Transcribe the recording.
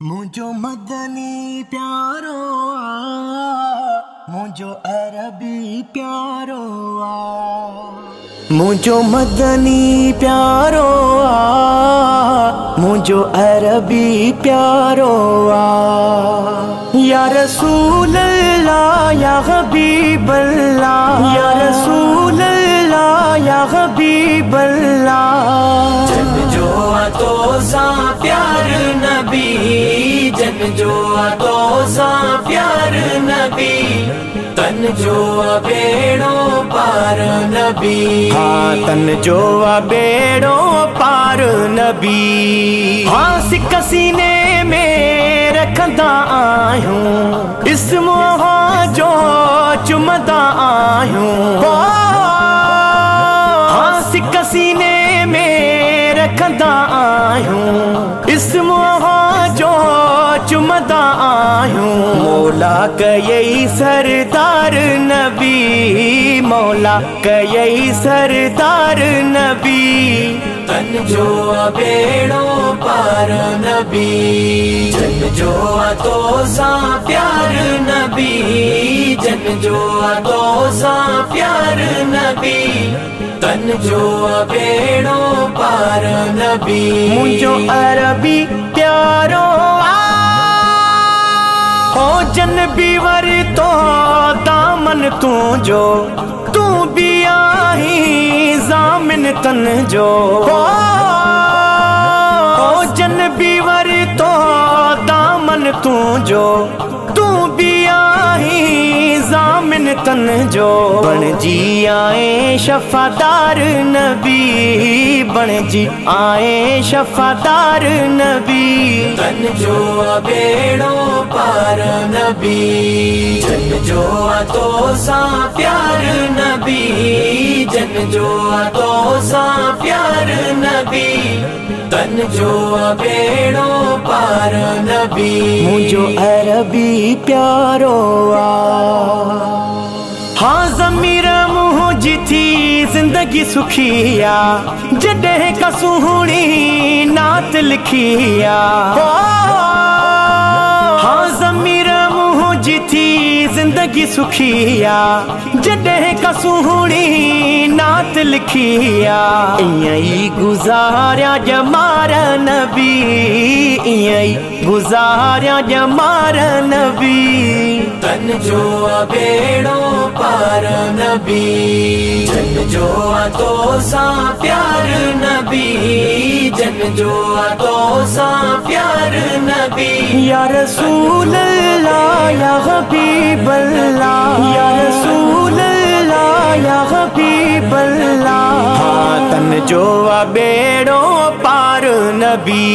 मुझो मदनी प्यारो मुझो अरबी प्यारो मुझो मदनी प्यारो मुझो अरबी प्यारो या रसूल अल्लाह या हबीब अल्लाह या रसूल अल्लाह या हबीब अल्लाह जन जो तो सा प्यार नबी जन जो तो सा प्यार नबी तन जो बेड़ो पार नबी हाँ तन जो बेड़ो पार नबी हाँ सिक सीने में रखंदा आयूं इस्म जो चुमदा आयूं हाँ सिक सीने में रखंदा आयूं इस्म जो चुमदा आयूं मौला कयई सरदार नबी मौला कयई सरदार नबी तन जो बेड़ो पार नबी जन जो तो सा प्यार नबी जन जो तो सा प्यार नबी तन जो बेड़ो पार नबी मुझो अरबी प्यारो ओ जन बीवर तो दामन तू जो तू भी आई जामिन तन जो ओ जन बीवर तो दामन तू जो तू भी आई जामिन तन जो बन जी आए शफादार नबी बन जी आए शफादार नबी तन जो बेड़ो पार नबी जन जो तो सा प्यार नबी जन जो तो सा प्यार नबी तन जो बेड़ो पार नबी मुझो अरबी प्यारो हाँ ज़मीर मुझी थी जिंदगी सुखिया जॾहिं का सुहिणी नात लिखिया हाँ ज़मीर मुझी थी जिंदगी सुखिया जॾहिं का सुहिणी नात लिखिया ईअं गुज़ारिया जमार नबी ईअं गुज़ारिया जमार नबी तन जो बेड़ो पार नबी जन जो तो सा प्यार नबी जन जो तो सा प्यार नबी या रसूल अल्लाह या हबीब अल्लाह या रसूल अल्लाह या हबीब अल्लाह हाँ तन जो बेड़ो पार नबी।